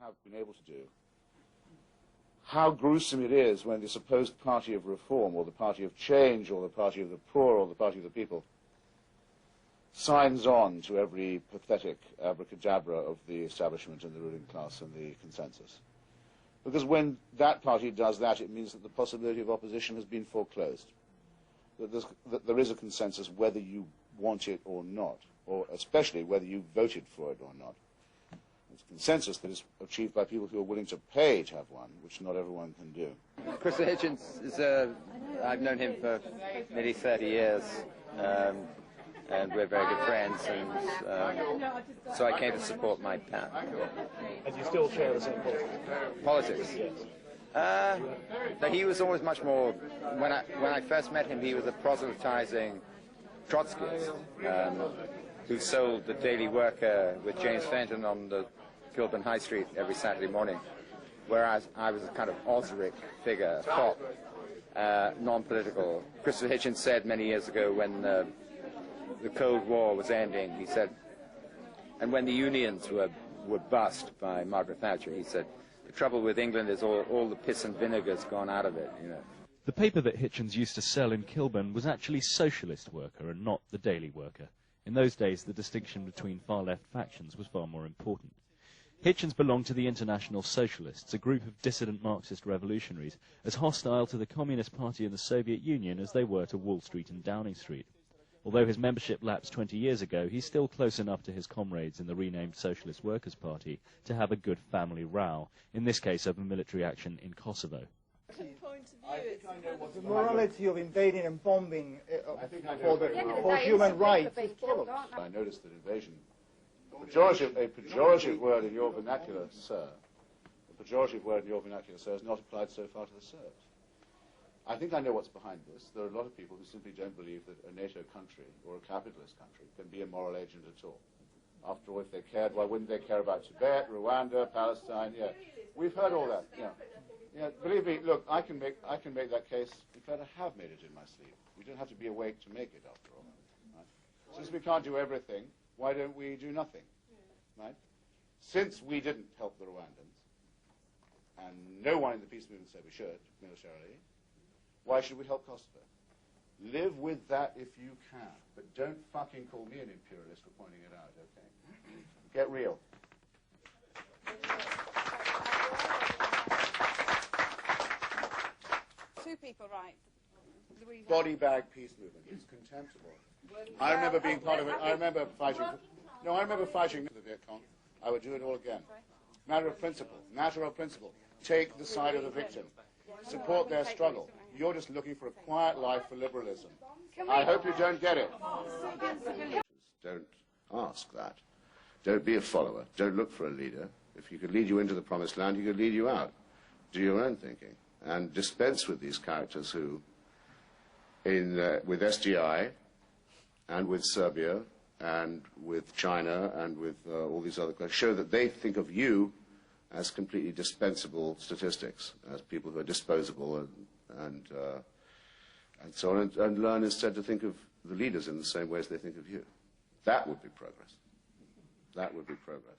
have been able to do, how gruesome it is when the supposed party of reform, or the party of change, or the party of the poor, or the party of the people, signs on to every pathetic abracadabra of the establishment and the ruling class and the consensus. Because when that party does that, it means that the possibility of opposition has been foreclosed. That there is a consensus whether you want it or not, or especially whether you voted for it or not. It's a consensus that is achieved by people who are willing to pay to have one, which not everyone can do. Mr. Hitchens is I've known him for nearly 30 years, and we're very good friends, and so I came to support my pal. And you still share the same politics? Yes. But he was always much more, when I first met him, he was a proselytizing Trotskyist, who sold the Daily Worker with James Fenton on the Kilburn High Street every Saturday morning, whereas I was a kind of Osric figure, pop, non-political. Christopher Hitchens said many years ago when the Cold War was ending, he said, and when the unions were bust by Margaret Thatcher, he said, the trouble with England is all the piss and vinegar's gone out of it, you know. The paper that Hitchens used to sell in Kilburn was actually Socialist Worker and not the Daily Worker. In those days, the distinction between far-left factions was far more important. Hitchens belonged to the International Socialists, a group of dissident Marxist revolutionaries, as hostile to the Communist Party and the Soviet Union as they were to Wall Street and Downing Street. Although his membership lapsed 20 years ago, he's still close enough to his comrades in the renamed Socialist Workers' Party to have a good family row, in this case over military action in Kosovo. The morality of invading and bombing for human rights. I noticed that invasion, a pejorative word in your vernacular, sir, is not applied so far to the Serbs. I think I know what's behind this. There are a lot of people who simply don't believe that a NATO country or a capitalist country can be a moral agent at all. After all, if they cared, why wouldn't they care about Tibet, Rwanda, Palestine? Yeah, we've heard all that. Yeah. Yeah, believe me, look, I can make that case. In fact, I have made it in my sleep. We don't have to be awake to make it, after all. Right? Since we can't do everything, why don't we do nothing? Right? Since we didn't help the Rwandans, and no one in the peace movement said we should, militarily, why should we help Kosovo? Live with that if you can, but don't fucking call me an imperialist for pointing it out, okay? Get real. Two people, right? Body bag peace movement. It's contemptible. I remember being part of it. I remember fighting. No, I remember fighting the Viet Cong. I would do it all again. Matter of principle. Matter of principle. Take the side of the victim. Support their struggle. You're just looking for a quiet life for liberalism. I hope you don't get it. Don't ask that. Don't be a follower. Don't look for a leader. If he could lead you into the promised land, he could lead you out. Do your own thinking. And dispense with these characters who, with SDI, and with Serbia, and with China, and with all these other countries, show that they think of you as completely dispensable statistics, as people who are disposable and so on, and learn instead to think of the leaders in the same way as they think of you. That would be progress. That would be progress.